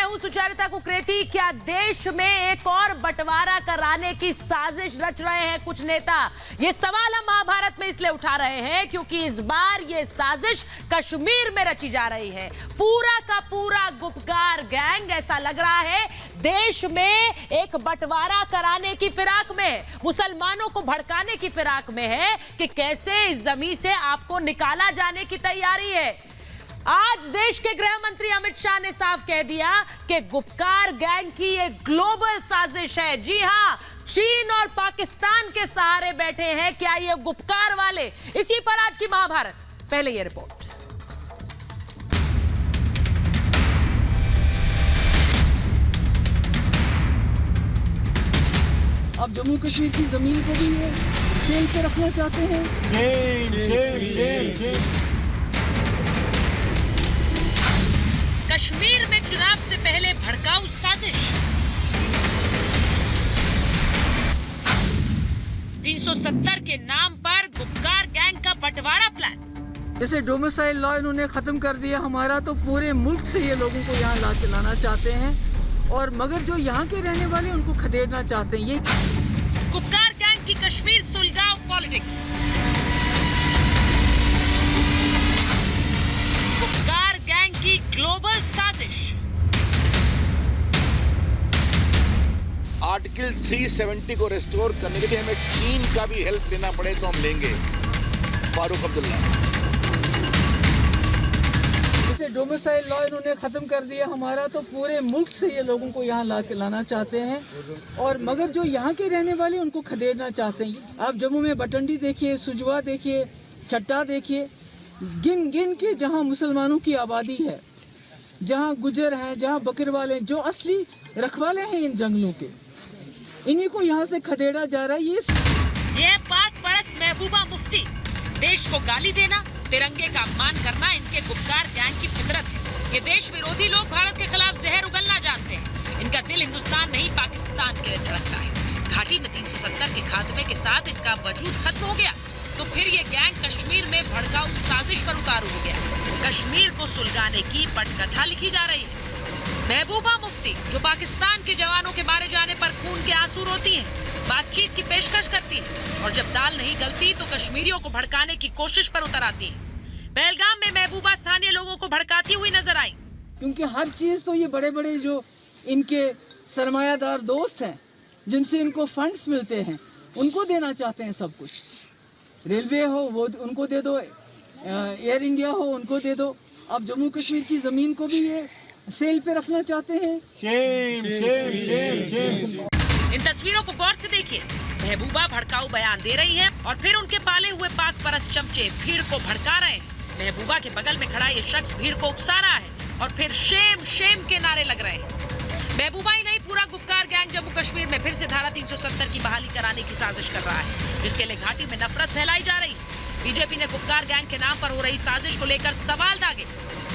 मैं हूं सुचरिता कुकरेती। क्या देश में एक और बंटवारा कराने की साजिश रच रहे हैं कुछ नेता? ये सवाल हम महाभारत में इसलिए उठा रहे हैं क्योंकि इस बार ये साजिश कश्मीर में रची जा रही है। पूरा का पूरा गुपकार गैंग ऐसा लग रहा है देश में एक बंटवारा कराने की फिराक में, मुसलमानों को भड़काने की फिराक में है कि कैसे इस जमीन से आपको निकाला जाने की तैयारी है। आज देश के गृह मंत्री अमित शाह ने साफ कह दिया कि गुपकार गैंग की एक ग्लोबल साजिश है। जी हां, चीन और पाकिस्तान के सहारे बैठे हैं क्या ये गुपकार वाले? इसी पर आज की महाभारत। पहले ये रिपोर्ट। अब जम्मू कश्मीर की जमीन को भी ये सेल पे रखना चाहते हैं। कश्मीर में चुनाव से पहले भड़काऊ साजिश। 370 के नाम पर गुपकार गैंग का बंटवारा प्लान। जैसे डोमिसाइल लॉ इन्होंने खत्म कर दिया हमारा, तो पूरे मुल्क से ये लोगों को यहाँ ला के लाना चाहते हैं, और मगर जो यहाँ के रहने वाले उनको खदेड़ना चाहते हैं। ये गुपकार गैंग की कश्मीर सुलगाव पॉलिटिक्स। गुपकार गैंग की ग्लोबल साजिश। आर्टिकल 370 को रेस्टोर करने के लिए हमें चीन का भी हेल्प लेना पड़े तो हम लेंगे। फारूक अब्दुल्ला। जैसे डोमिसाइल लॉ इन्होंने खत्म कर दिया हमारा, तो पूरे मुल्क से ये लोगों को यहाँ ला के लाना चाहते हैं, और मगर जो यहाँ के रहने वाले उनको खदेड़ना चाहते हैं। आप जम्मू में बटंडी देखिए, सुजवा देखिए, चट्टा देखिए, गिन गिन के जहाँ मुसलमानों की आबादी है, जहाँ गुजर हैं, जहाँ बकरवाले, जो असली रखवाले हैं इन जंगलों के, इन्हीं को यहाँ से खदेड़ा जा रहा है। ये पाक परस्त महबूबा मुफ्ती। देश को गाली देना, तिरंगे का अपमान करना इनके गुपकार गैंग की फितरत है। ये देश विरोधी लोग भारत के खिलाफ जहर उगलना जानते हैं। इनका दिल हिंदुस्तान नहीं पाकिस्तान के लिए धड़कता है। घाटी में 370 के खात्मे के साथ इनका वजूद खत्म हो गया तो फिर ये गैंग कश्मीर में भड़काऊ साजिश पर उतारू हो गया। कश्मीर को सुलगाने की पटकथा लिखी जा रही है। महबूबा मुफ्ती जो पाकिस्तान के जवानों के मारे जाने पर खून के आंसू रोती हैं, बातचीत की पेशकश करती हैं, और जब दाल नहीं गलती तो कश्मीरियों को भड़काने की कोशिश पर उतर आती हैं। पहलगाम में महबूबा स्थानीय लोगों को भड़काती हुई नजर आई। क्योंकि हर चीज तो ये बड़े बड़े जो इनके सरमायादार दोस्त हैं, जिनसे इनको फंड्स मिलते हैं, उनको देना चाहते हैं सब कुछ। रेलवे हो वो उनको दे दो, एयर इंडिया हो उनको दे दो। अब जम्मू कश्मीर की जमीन को भी ये सेल पे रखना चाहते हैं। इन तस्वीरों को गौर से देखिए। महबूबा भड़काऊ बयान दे रही है और फिर उनके पाले हुए पाक परस्त चमचे भीड़ को भड़का रहे हैं। महबूबा के बगल में खड़ा ये शख्स भीड़ को उकसा रहा है और फिर शेम शेम के नारे लग रहे हैं। महबूबा ही नहीं, पूरा गुपकार गैंग जम्मू कश्मीर में फिर से धारा 370 की बहाली कराने की साजिश कर रहा है, जिसके लिए घाटी में नफरत फैलाई जा रही है। बीजेपी ने गुपकार गैंग के नाम पर हो रही साजिश को लेकर सवाल दागे।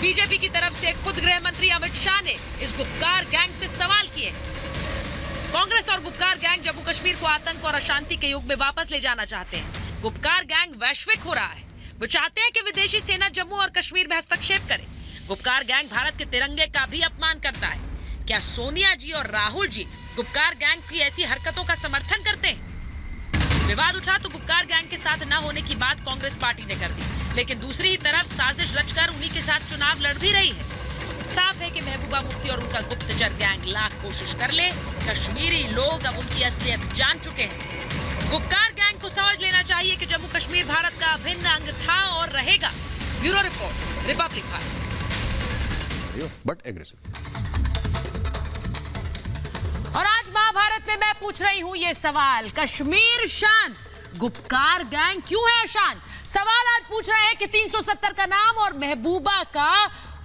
बीजेपी की तरफ से खुद गृह मंत्री अमित शाह ने इस गुपकार गैंग से सवाल किए। कांग्रेस और गुपकार गैंग जम्मू कश्मीर को आतंक और अशांति के युग में वापस ले जाना चाहते हैं। गुपकार गैंग वैश्विक हो रहा है। वो चाहते हैं कि विदेशी सेना जम्मू और कश्मीर में हस्तक्षेप करे। गुपकार गैंग भारत के तिरंगे का भी अपमान करता है। क्या सोनिया जी और राहुल जी गुपकार गैंग की ऐसी हरकतों का समर्थन करते हैं? विवाद उठा तो गुपकार गैंग के साथ न होने की बात कांग्रेस पार्टी ने कर दी, लेकिन दूसरी तरफ साजिश रचकर उन्हीं के साथ चुनाव लड़ भी रही है। साफ है कि महबूबा मुफ्ती और उनका गुप्तचर गैंग लाख कोशिश कर ले, कश्मीरी लोग अब उनकी असलियत जान चुके हैं। गुपकार गैंग को समझ लेना चाहिए कि जम्मू कश्मीर भारत का अभिन्न अंग था और रहेगा। Bureau report, Republic Bharat. But aggressive. और आज महाभारत में मैं पूछ रही हूं ये सवाल, कश्मीर शांत, गुपकार गैंग क्यों है अशांत? सवाल आज पूछ रहे हैं कि 370 का नाम और महबूबा का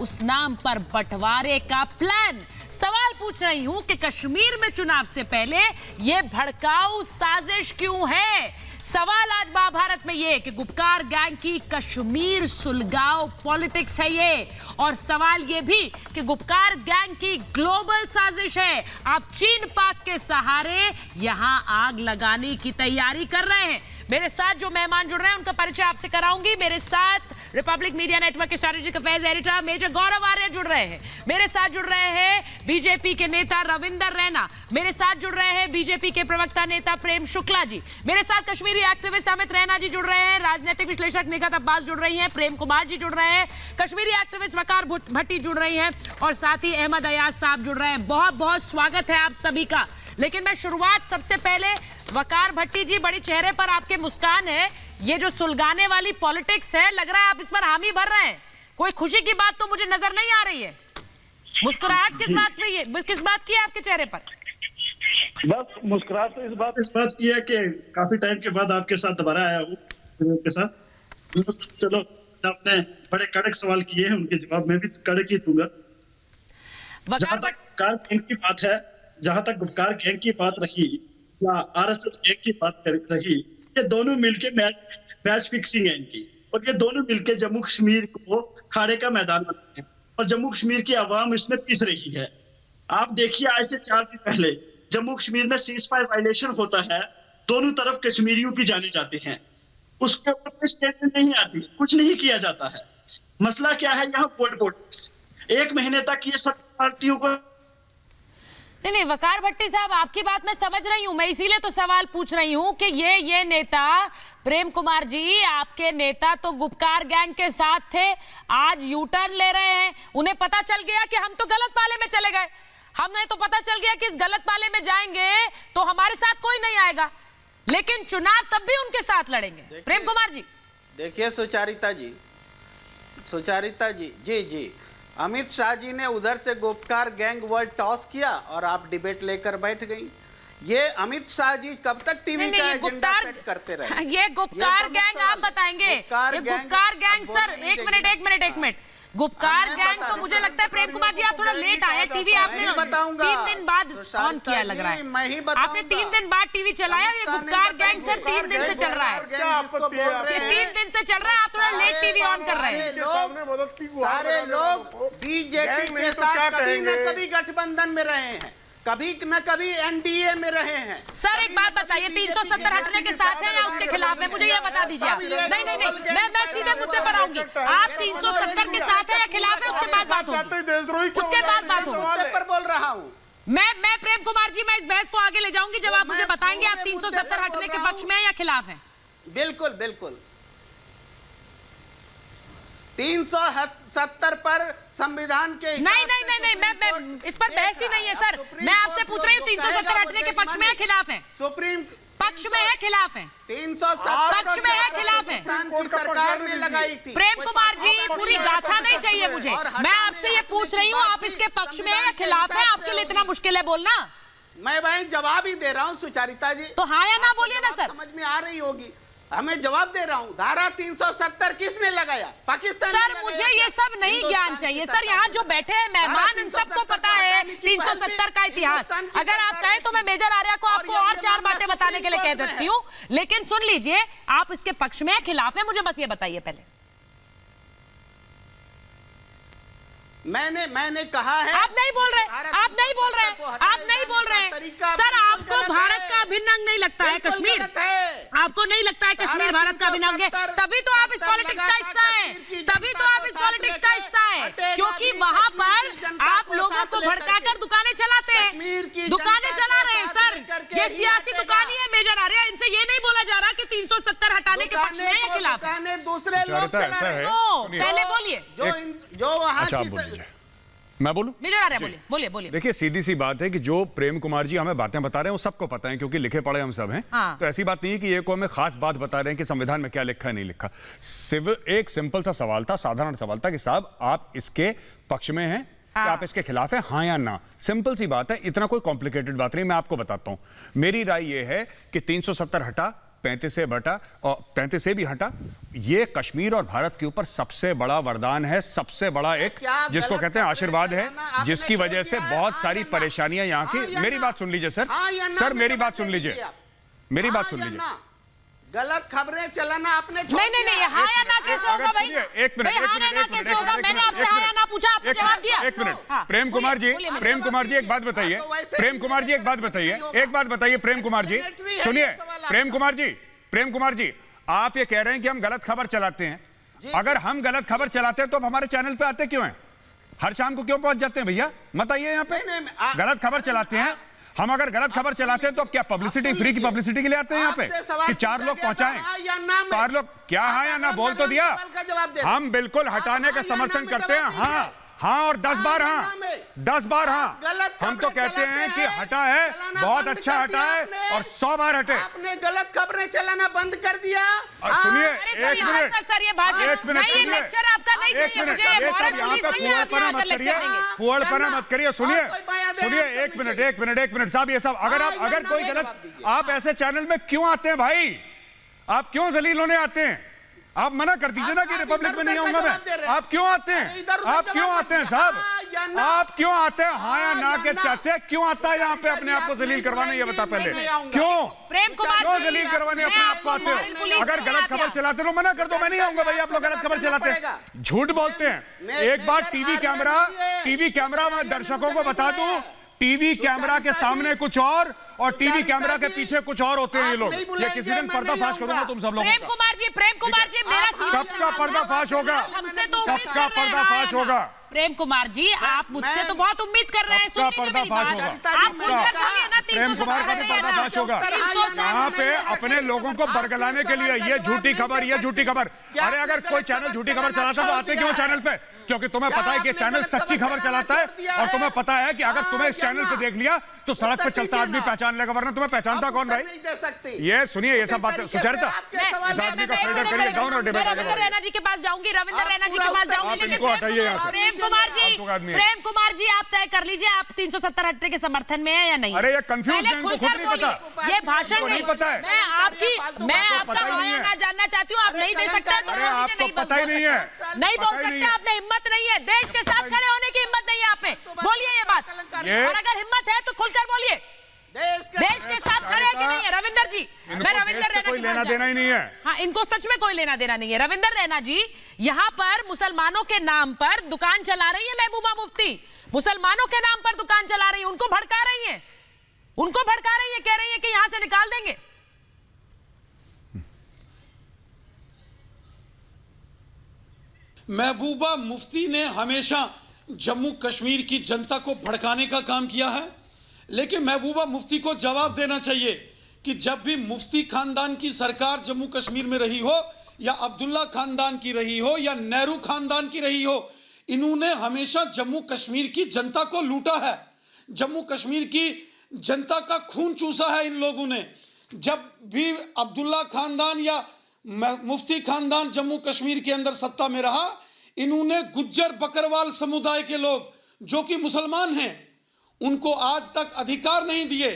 उस नाम पर बंटवारे का प्लान। सवाल पूछ रही हूं कि कश्मीर में चुनाव से पहले यह भड़काऊ साजिश क्यों है? सवाल आज महाभारत में ये कि गुपकार गैंग की कश्मीर सुलगाव पॉलिटिक्स है ये, और सवाल ये भी कि गुपकार गैंग की ग्लोबल साजिश है। आप चीन पाक के सहारे यहां आग लगाने की तैयारी कर रहे हैं। मेरे साथ जो मेहमान जुड़ रहे हैं उनका परिचय आपसे कराऊंगी। मेरे साथ रिपब्लिक मीडिया नेटवर्क के स्ट्रैटेजिक अफेयर्स एडिटर मेजर गौरव आर्य जुड़ रहे हैं। मेरे साथ जुड़ रहे हैं बीजेपी के नेता रविंदर रैना, मेरे साथ जुड़ रहे हैं बीजेपी के प्रवक्ता नेता प्रेम शुक्ला जी, मेरे साथ कश्मीरी एक्टिविस्ट अमित रैना जी जुड़ रहे हैं, राजनीतिक विश्लेषक निगत अब्बास जुड़ रही हैं, प्रेम कुमार जी जुड़ रहे हैं, कश्मीरी एक्टिविस्ट वकार भट्टी जुड़ रही हैं और साथ ही अहमद अयाज साहब जुड़ रहे हैं। बहुत बहुत स्वागत है आप सभी का। लेकिन मैं शुरुआत सबसे पहले वकार भट्टी जी, बड़ी चेहरे पर आपके मुस्कान है, ये जो सुलगाने वाली पॉलिटिक्स है, लग रहा है आप इस पर हामी भर रहे हैं। कोई खुशी की बात तो मुझे नजर नहीं आ रही है। मुस्कुराहट किस बात की है आपके चेहरे पर? बस मुस्कुराहट तो इस बात की है कि काफी टाइम के बाद आपके साथ दोबारा आया हूँ के साथ। चलो, आपने बड़े कड़क सवाल किए हैं, उनके जवाब मैं भी कड़क ही दूंगा। जहां तक गुपकार गैंग की बात है, जहां तक गुपकार गैंग की बात रही या आरएसएस गैंग की बात रही, ये दोनों मिलके मैच फिक्सिंग है इनकी, और ये दोनों मिलके जम्मू कश्मीर को खाड़े का मैदान बनाते हैं और जम्मू कश्मीर की आवाम इसमें पिस रही है। आप देखिए, आज से 4 दिन पहले जम्मू कश्मीर में सीज फायर वायलेशन होता है, दोनों तरफ कश्मीरियों की जाने जाते हैं, उसके ऊपर कोई स्टेटमेंट नहीं आती, कुछ नहीं किया जाता है। मसला क्या है यहाँ? पॉलिटिक्स। 1 महीने तक ये सब पार्टियों को नहीं, वकार भट्टी साहब, आपकी बात मैं समझ रही हूं, मैं इसीलिए तो सवाल पूछ रही हूं कि ये नेता प्रेम कुमार जी, आपके नेता तो गुपकार गैंग के साथ थे, आज यू टर्न ले रहे हैं। उन्हें पता चल गया कि हम तो गलत पाले में चले गए, हमें तो पता चल गया कि इस गलत पाले में जाएंगे तो हमारे साथ कोई नहीं आएगा, लेकिन चुनाव तब भी उनके साथ लड़ेंगे। प्रेम कुमार जी देखिए, सुचारिता जी जी अमित शाह जी ने उधर से गुपकार गैंग वर्ड टॉस किया और आप डिबेट लेकर बैठ गई। ये अमित शाह जी कब तक टीवी का एजेंडा सेट करते रहे? ये गुपकार गैंग आप बताएंगे? ये गुपकार गैंग सर, एक मिनट, गुपकार गैंग तो मुझे लगता है प्रेम कुमार जी आप थोड़ा लेट आए। टीवी आपने 3 दिन बाद ऑन किया लग रहा है, आपने 3 दिन बाद टीवी चलाया। ये गुपकार गैंग सर 3 दिन से चल रहा है, 3 दिन से चल रहा है, आप थोड़ा लेट टीवी ऑन कर रहे हैं। सारे लोग बीजेपी के साथ कभी न कभी गठबंधन में रहे हैं, कभी न कभी एनडीए में रहे हैं। सर एक बात बताइए, 370 हटने के साथ है या उसके खिलाफ है? मुझे ये बता दीजिए आप। नहीं, मैं सीधे मुद्दे पर आऊंगी। आप 370 के साथ है या खिलाफ है, उसके बाद बात होगी, उसके बाद बात होगी। मुद्दे पर बोल रहा हूँ मैं प्रेम कुमार जी, मैं इस बहस को आगे ले जाऊंगी जब आप मुझे बताएंगे आप 370 हटने के पक्ष में या खिलाफ है। बिल्कुल 370 पर संविधान के नहीं, मैं इस पर बहस ही नहीं है सर। मैं आपसे पूछ रही हूँ 370 हटने के पक्ष में है खिलाफ है? सुप्रीम पक्ष में है खिलाफ है? 370 पक्ष में है खिलाफ है? की सरकार ने लगाई थी। प्रेम कुमार जी, पूरी गाथा नहीं चाहिए मुझे, मैं आपसे ये पूछ रही हूँ आप इसके पक्ष में है या खिलाफ है? आपके लिए इतना मुश्किल है बोलना? मैं भाई जवाब ही दे रहा हूँ सुचारिता जी, तो हाँ या ना बोलिए ना सर। समझ में आ रही होगी, हमें जवाब दे रहा हूँ। धारा 370 किसने लगाया? पाकिस्तान। सर मुझे ये सब नहीं ज्ञान चाहिए सर, यहाँ जो बैठे हैं मेहमान उन सबको पता है 370 का इतिहास। अगर आप कहें तो मैं मेजर आर्या को आपको और 4 बातें बताने के लिए कह सकती हूँ, लेकिन सुन लीजिए, आप इसके पक्ष में खिलाफ है, मुझे बस ये बताइए पहले। मैंने कहा है। आप नहीं बोल रहे सर। आपको भारत का अभिन्न अंग नहीं लगता है कश्मीर? आपको नहीं लगता है कश्मीर भारत का अभिन्न अंग है? तभी तो आप इस पॉलिटिक्स का हिस्सा हैं, क्योंकि वहां पर आप लोगों को भड़काकर दुकानें चलाते हैं, दुकानें चला रहे हैं सर। ये सियासी दुकानी है मेजर आर्या, इनसे ये नहीं बोला जा रहा कि 370 हटाने के पक्ष में है या खिलाफ है। दूसरे लोग चला रहे हैं। पहले बोलिए जो वहां मैं बोलूं? मेजर आर्या बोलिए। देखिए, सीधी सी बात है कि जो प्रेम कुमार जी हमें बातें बता रहे हैं वो सबको पता है, क्योंकि लिखे पढ़े हम सब हैं। हाँ। तो ऐसी बात नहीं है कि ये को हमें खास बात बता रहे हैं कि संविधान में क्या लिखा है नहीं लिखा। एक सिंपल सा सवाल था, साधारण सवाल था कि साहब आप इसके पक्ष में हैं हाँ। कि आप इसके खिलाफ हैं, हाँ या ना? सिंपल सी बात है, इतना कोई कॉम्प्लिकेटेड बात नहीं। मैं आपको बताता हूं, मेरी राय यह है कि 370 हटा, 35 से बटा और 35 से भी हटा, ये कश्मीर और भारत के ऊपर सबसे बड़ा वरदान है, सबसे बड़ा एक जिसको कहते हैं आशीर्वाद है, जिसकी वजह से बहुत सारी परेशानियां यहाँ की। मेरी बात सुन लीजिए सर, मेरी बात सुन लीजिए। गलत खबरें चलाना आपने नहीं, हाँ या ना कैसे होगा भाई? एक मिनट, मैंने आपसे हाँ या ना पूछा, आपने जवाब दिया। एक मिनट, प्रेम कुमार जी एक बात बताइए, प्रेम कुमार जी सुनिए। प्रेम कुमार जी, आप ये कह रहे हैं कि हम गलत खबर चलाते हैं। अगर हम गलत खबर चलाते हैं तो अब हमारे चैनल पे आते क्यों हैं? हर शाम को क्यों पहुंच जाते हैं भैया? मत आइए यहाँ पे। गलत खबर चलाते हैं हम, अगर गलत खबर चलाते हैं तो अब क्या पब्लिसिटी, फ्री की पब्लिसिटी के लिए आते हैं यहाँ पे कि 4 लोग पहुंचाएं? 4 लोग क्या हाँ या ना बोल तो दिया। हम बिल्कुल हटाने का समर्थन करते हैं, हाँ हाँ, और 10 बार हाँ, 10 बार हाँ। हम तो कहते हैं कि हटा है, बहुत अच्छा हटा है, और 100 बार हटे। आपने गलत खबरें चलाना बंद कर दिया। सुनिए, एक मिनट सर, ये भाषण नहीं, लेक्चर आपका नहीं चाहिए मुझे। फुहड़पना मत करिए। सुनिए सुनिए, एक मिनट साहब, ये सब अगर कोई गलत, आप ऐसे चैनल में क्यों आते हैं भाई? आप क्यों जलील होने आते हैं? आप मना कर दीजिए ना कि रिपब्लिक में नहीं आऊंगा मैं। आप क्यों आते हैं? आप क्यों आते हैं साहब? आप क्यों आते हैं? हाँ या ना के चाचे, क्यों आता है यहाँ पे अपने आप को जलील करवाने? ये बता पहले, क्यों प्रेम कुमार क्यों जलील करवाने अपने आप को आते हो? अगर गलत खबर चलाते हो मना कर दो, मैं नहीं आऊंगा भाई। आप लोग गलत खबर चलाते हैं, झूठ बोलते हैं। एक बार टीवी कैमरा मैं दर्शकों को बता दूं, टीवी कैमरा के सामने कुछ और टीवी कैमरा के पीछे कुछ और होते हैं ये लोग। ये किसी दिन पर्दाफाश करूंगा तुम सब लोगों का। प्रेम कुमार जी मेरा सबका पर्दाफाश होगा, हमसे तो सबका पर्दाफाश होगा। प्रेम कुमार जी, आप मुझसे तो बहुत उम्मीद कर रहे हैं। सबका पर्दाफाश होगा, आप खुलकर बोलिए ना। प्रेम कुमार का भी पर्दाफाश होगा। यहाँ पे अपने लोगों को बरगलाने के लिए ये झूठी खबर, ये झूठी खबर। अरे अगर कोई चैनल झूठी खबर चलाता तो आते क्यों चैनल पे? क्योंकि तुम्हें पता है कि चैनल सच्ची खबर चलाता है, और तुम्हें पता है कि अगर तुम्हें इस चैनल पे देख लिया तो सड़क पे चलता आदमी पहचान लेगा, वरना तुम्हें पहचानता कौन भाई? ये सुनिए, ये सब बातें सुचरिता इस आदमी का फिल्टर करिए। डाउन और डिबेट रविंद्र रैना जी के पास जाऊंगी, रविंद्र रैना जी के पास जाऊंगी। इनको हटाइए यहाँ से। प्रेम कुमार जी, आप तय कर लीजिए, आप 370 हटने के समर्थन में है या नहीं? अरे ये कंफ्यूज है, इनको खुद नहीं पता। ये भाषण नहीं पता है। मैं आपका ना जानना चाहती हूँ, आप नहीं दे सकते तो आपको पता ही नहीं है, नहीं बोल सकते, आपने हिम्मत नहीं है, देश के साथ खड़े होने की हिम्मत नहीं है आप में। बोलिए ये बात, और अगर हिम्मत है तो खुलकर बोलिए, देश के साथ खड़े हैं कि नहीं है? रविंदर जी, मैं रविंदर रैना कोई लेना देना ही नहीं है। हाँ, इनको सच में कोई लेना देना नहीं है। रविंदर रैना जी यहाँ पर मुसलमानों के नाम पर दुकान चला रही है महबूबा मुफ्ती, मुसलमानों के नाम पर दुकान चला रही है, उनको भड़का रही है, कह रही है कि यहां से निकाल देंगे। महबूबा मुफ्ती ने हमेशा जम्मू कश्मीर की जनता को भड़काने का काम किया है, लेकिन महबूबा मुफ्ती को जवाब देना चाहिए कि जब भी मुफ्ती खानदान की सरकार जम्मू कश्मीर में रही हो, या अब्दुल्ला खानदान की रही हो, या नेहरू खानदान की रही हो, इन्होंने हमेशा जम्मू कश्मीर की जनता को लूटा है। जम्मू कश्मीर की जनता का खून चूसा है इन लोगों ने। जब भी अब्दुल्ला खानदान या मुफ्ती खानदान जम्मू कश्मीर के अंदर सत्ता में रहा, इन्होंने गुज्जर बकरवाल समुदाय के लोग जो कि मुसलमान हैं उनको आज तक अधिकार नहीं दिए।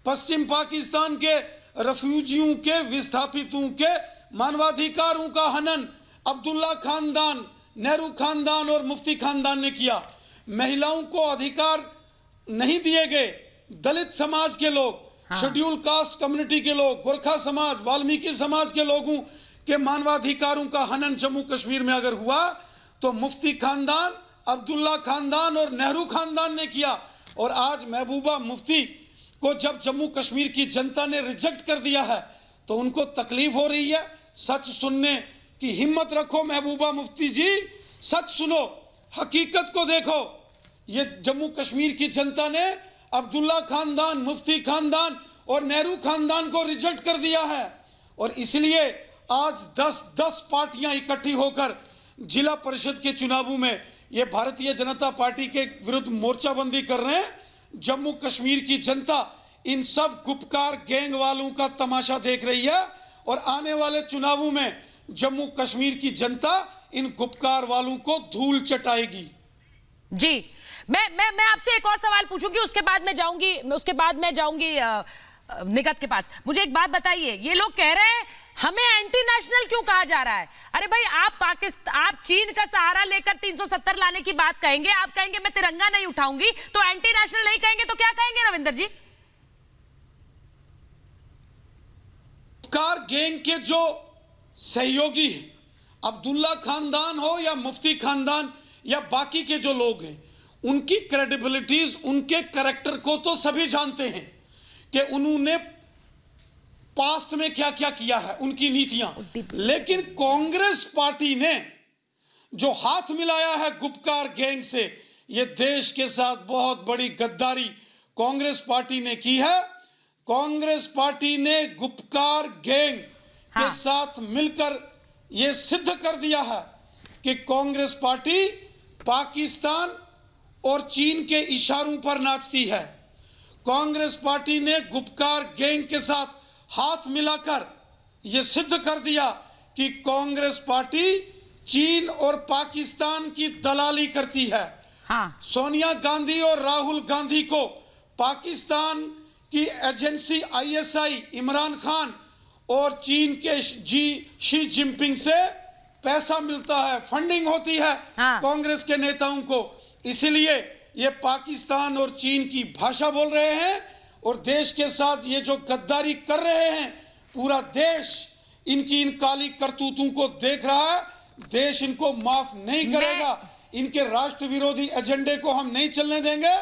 पश्चिम पाकिस्तान के रेफ्यूजियों के, विस्थापितों के मानवाधिकारों का हनन अब्दुल्ला खानदान, नेहरू खानदान और मुफ्ती खानदान ने किया। महिलाओं को अधिकार नहीं दिए गए। दलित समाज के लोग, शेड्यूल कास्ट कम्युनिटी के लोग, गोरखा समाज, वाल्मीकि समाज के लोगों के मानवाधिकारों का हनन जम्मू कश्मीर में अगर हुआ तो मुफ्ती खानदान, अब्दुल्ला खानदान और नेहरू खानदान ने किया। और आज महबूबा मुफ्ती को जब जम्मू कश्मीर की जनता ने रिजेक्ट कर दिया है तो उनको तकलीफ हो रही है। सच सुनने की हिम्मत रखो महबूबा मुफ्ती जी, सच सुनो, हकीकत को देखो। ये जम्मू कश्मीर की जनता ने अब्दुल्ला खानदान, मुफ्ती खानदान और नेहरू खानदान को रिजेक्ट कर दिया है, और इसलिए आज 10 पार्टियां इकट्ठी होकर जिला परिषद के चुनावों में ये भारतीय जनता पार्टी के विरुद्ध मोर्चाबंदी कर रहे हैं। जम्मू कश्मीर की जनता इन सब गुपकार गैंग वालों का तमाशा देख रही है, और आने वाले चुनावों में जम्मू कश्मीर की जनता इन गुपकार वालों को धूल चटाएगी। जी, मैं आपसे एक और सवाल पूछूंगी, उसके बाद मैं जाऊंगी निगत के पास। मुझे एक बात बताइए, ये लोग कह रहे हैं हमें एंटी नेशनल क्यों कहा जा रहा है? अरे भाई, आप चीन का सहारा लेकर 370 लाने की बात कहेंगे, आप कहेंगे मैं तिरंगा नहीं उठाऊंगी, तो एंटी नेशनल नहीं कहेंगे तो क्या कहेंगे रविंदर जी? कार गैंग के जो सहयोगी हैं, अब्दुल्ला खानदान हो या मुफ्ती खानदान या बाकी के जो लोग हैं, उनकी क्रेडिबिलिटीज, उनके कैरेक्टर को तो सभी जानते हैं कि उन्होंने पास्ट में क्या क्या किया है, उनकी नीतियां। लेकिन कांग्रेस पार्टी ने जो हाथ मिलाया है गुपकार गैंग से, ये देश के साथ बहुत बड़ी गद्दारी कांग्रेस पार्टी ने की है। कांग्रेस पार्टी ने गुपकार गैंग के साथ मिलकर ये सिद्ध कर दिया है कि कांग्रेस पार्टी पाकिस्तान और चीन के इशारों पर नाचती है। कांग्रेस पार्टी ने गुपकार गैंग के साथ हाथ मिलाकर यह सिद्ध कर दिया कि कांग्रेस पार्टी चीन और पाकिस्तान की दलाली करती है। सोनिया गांधी और राहुल गांधी को पाकिस्तान की एजेंसी ISI, इमरान खान और चीन के शी जिनपिंग से पैसा मिलता है, फंडिंग होती है कांग्रेस के नेताओं को। इसलिए ये पाकिस्तान और चीन की भाषा बोल रहे हैं और देश के साथ ये जो गद्दारी कर रहे हैं, पूरा देश इनकी इन काली करतूतों को देख रहा है। देश इनको माफ नहीं करेगा। इनके राष्ट्र विरोधी एजेंडे को हम नहीं चलने देंगे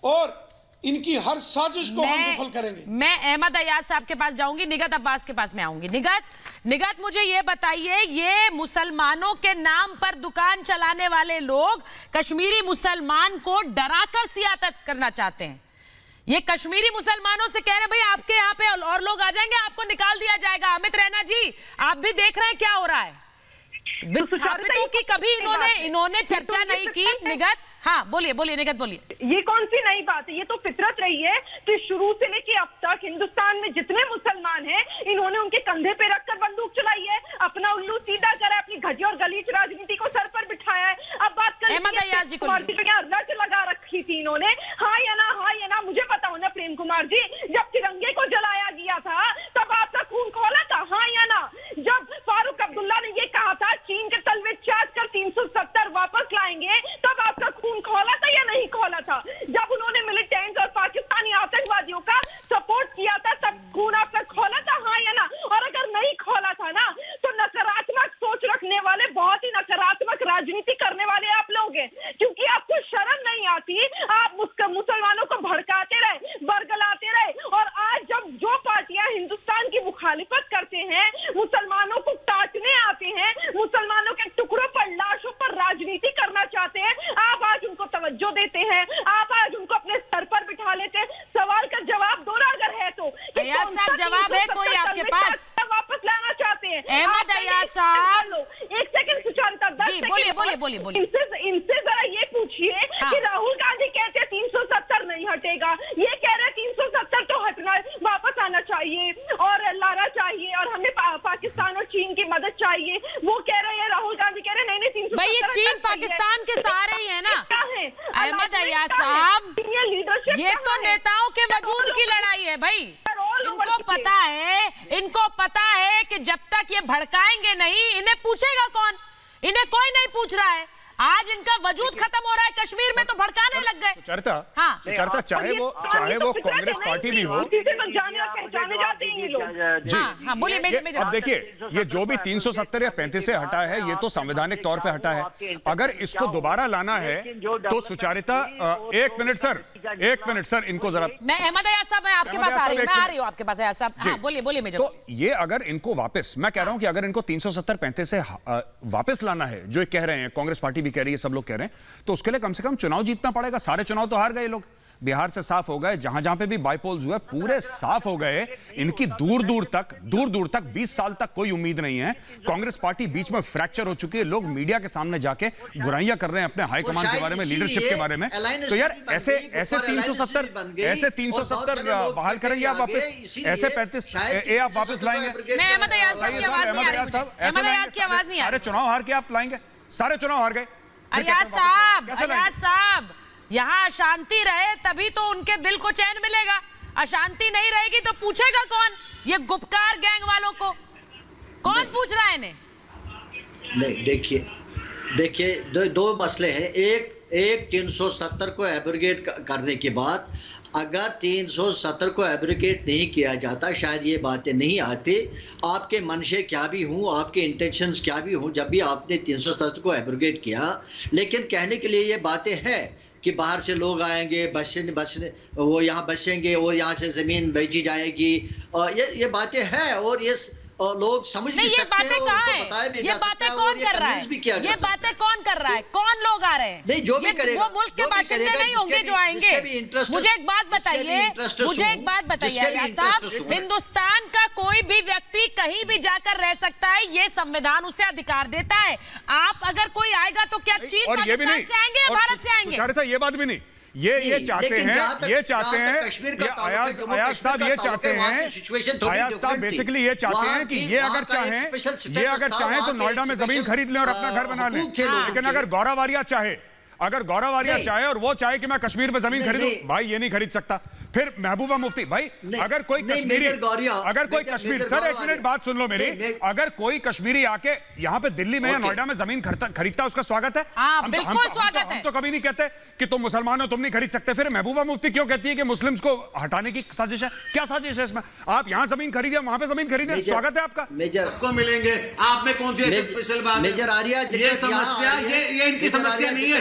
और इनकी हर साजिश को हम विफल करेंगे। मैं अहमद अयाज साहब के पास जाऊंगी, निगत अब्बास के पास मैं आऊंगी। निगत मुझे ये बताइए, ये मुसलमानों के नाम पर दुकान चलाने वाले लोग कश्मीरी मुसलमान को डराकर सियासत करना चाहते हैं। ये कश्मीरी मुसलमानों से कह रहे हैं भाई आपके यहाँ पे और लोग आ जाएंगे, आपको निकाल दिया जाएगा। अमित रैना जी, आप भी देख रहे हैं क्या हो रहा है। विस्थापितों की कभी इन्होंने चर्चा नहीं की। निगत, हाँ बोलिए निगत बोलिए। ये कौन सी नई बात है? ये तो फितरत रही है कि शुरू से लेके अब तक हिंदुस्तान में जितने मुसलमान हैं, इन्होंने उनके कंधे पे रखकर बंदूक चलाई है, अपना उल्लू सीधा करा, अपनी घटिया और गलीच राजनीति को सर पर बिठाया है। अब बात कर अहमद अयाज जी को रट लगा रखी थी इन्होंने। हाँ या ना मुझे पता हो ना प्रेम कुमार जी, जब तिरंगे को जलाया गया था तब आपका खून खोला था, हाँ या ना? जब फारूक अब्दुल्ला ने ये कहा था चीन के तलवे चाट कर 370 वापस लाएंगे, तब आपका खून खोला था या नहीं खोला था? जब उन्होंने मिलिटेंट्स और पाकिस्तानी आतंकवादियों का सपोर्ट किया था तब खून आपका खोला था, हाँ या ना? और अगर नहीं खोला था ना, तो नकारात्मक सोच रखने वाले, बहुत ही नकारात्मक राजनीति करने वाले आप लोग हैं, क्योंकि आपको शर्म नहीं आती। आप मुसलमानों को भड़काते रहे, बरगलाते रहे, और आज जब जो पार्टियां हिंदुस्तान की मुखालिफत करते हैं, मुसलमानों को काटने आते हैं, मुसलमानों के टुकड़ों पर, लाशों पर राजनीति करना चाहते हैं, आप आज उनको तवज्जो देते हैं, आप आज उनको अपने सर पर बिठा लेते हैं। सवाल का जवाब दो ना अगर है तो। अयाज साहब, जवाब है कोई आपके पास? वापस लाना चाहते हैं अहमद अयाज साहब। एक सेकंड सुचारिता, 10 सेकंड बोलिए। इनसे जरा ये पूछिए कि राहुल गांधी कहते हैं 370 नहीं हटेगा, ये कह रहे हैं 370 तो हटना, वापस आना चाहिए और लाना चाहिए और हमें पाकिस्तान और चीन की मदद चाहिए। वो कह रहे हैं, राहुल गांधी कह रहे हैं नहीं 370। भाई ये चीन पाकिस्तान के सहारे ही है ना अहमद अयाज साहब। ये तो नेताओं के वजूद की लड़ाई है भाई। इनको पता है कि जब तक ये भड़काएंगे नहीं, इन्हें पूछेगा कौन? इन्हें कोई नहीं पूछ रहा है। आज इनका वजूद खत्म हो रहा है, कश्मीर में तो भड़काने लग गए। सुचरिता, चाहे वो कांग्रेस पार्टी भी हो। बोलिए। अब देखिए, ये जो भी 370 या 35 से हटा है, ये तो संवैधानिक तौर पे हटा है। अगर इसको दोबारा लाना है तो सुचरिता, एक मिनट सर, इनको जरा। मैं अहमद अयाज साहब, मैं आपके पास आ रही हूँ, आपके पास अयाज साहब। हाँ, बोलिए। तो ये अगर इनको वापस, मैं कह रहा हूं कि अगर इनको 370-35 से वापस लाना है, जो कह रहे हैं, कांग्रेस पार्टी भी कह रही है, सब लोग कह रहे हैं, तो उसके लिए कम से कम चुनाव जीतना पड़ेगा। सारे चुनाव तो हार गए लोग, बिहार से साफ हो गए, जहां पे भी बाईपोल्स हुए पूरे साफ हो गए। इनकी दूर दूर तक 20 साल तक कोई उम्मीद नहीं है। कांग्रेस पार्टी बीच में फ्रैक्चर हो चुकी है। लोग मीडिया के सामने जाके बुराइयां कर रहे हैं अपने हाईकमान के बारे में, लीडरशिप के बारे में। तो यार ऐसे 370 बहाल करेंगे आप वापस? ऐसे 35 आप वापस लाएंगे? अहमद अयाज साहब की आवाज नहीं आ रही। अहमद अयाज की आवाज नहीं आ रही। सारे चुनाव हार के आप लाएंगे? सारे चुनाव हार गए। अयाज साहब, यहाँ अशांति रहे तभी तो उनके दिल को चैन मिलेगा। अशांति नहीं रहेगी तो पूछेगा कौन? ये गुपकार गैंग वालों को कौन पूछ रहा है इन्हें? नहीं, देखिए दो मसले हैं। एक 370 को एब्रोगेट करने के बाद अगर 370 को एब्रिकेट नहीं किया जाता शायद ये बातें नहीं आती। आपके मनशे क्या भी हों, आपके इंटेंशंस क्या भी हों, जब भी आपने 370 को एब्रिकेट किया, लेकिन कहने के लिए ये बातें हैं कि बाहर से लोग आएंगे, बसने वो यहाँ बसेंगे और यहाँ से ज़मीन बेची जाएगी, ये बातें हैं और ये लोग समझ भी सकते हैं और उनको बताया भी जा सकता है और ये कन्विंस भी किया जा सकता है। ये बातें कौन कर रहा है? कौन लोग आ रहे हैं? नहीं, जो भी करेगा, वो मुल्क के बाशिंदे नहीं होंगे जो आएंगे। मुझे एक बात बताइए अयाज साहब, हिंदुस्तान का कोई भी व्यक्ति कहीं भी जाकर रह सकता है, ये संविधान उसे अधिकार देता है। आप अगर कोई आएगा तो क्या चीन पाकिस्तान से आएंगे या भारत से आएंगे? ये बात भी नहीं, ये चाहते हैं अयाज साहब, ये चाहते हैं अयाज साहब बेसिकली ये चाहते हैं कि ये अगर चाहें तो नोएडा में जमीन खरीद लें और अपना घर बना लें। लेकिन अगर गौरव आर्या चाहे और वो चाहे कि मैं कश्मीर में जमीन खरीदूं, भाई ये नहीं खरीद सकता। फिर महबूबा मुफ्ती भाई, अगर कोई कश्मीरी सर एक मिनट बात सुन लो मेरी, अगर कोई कश्मीरी आके यहाँ पे दिल्ली में या नोएडा में जमीन खरीदता उसका स्वागत है। बिल्कुल स्वागत है। हम तो कभी नहीं कहते कि तुम मुसलमान हो, तुम नहीं खरीद सकते। फिर महबूबा मुफ्ती क्यों कहती है कि मुस्लिम्स को हटाने की साजिश है? क्या साजिश है इसमें? आप यहाँ जमीन खरीदे, वहां पे जमीन खरीदे, स्वागत है आपका। मेजर को मिलेंगे, आप में कौन सी स्पेशल बात? मेजर आर्या, ये समस्या ये इनकी समस्या नहीं है।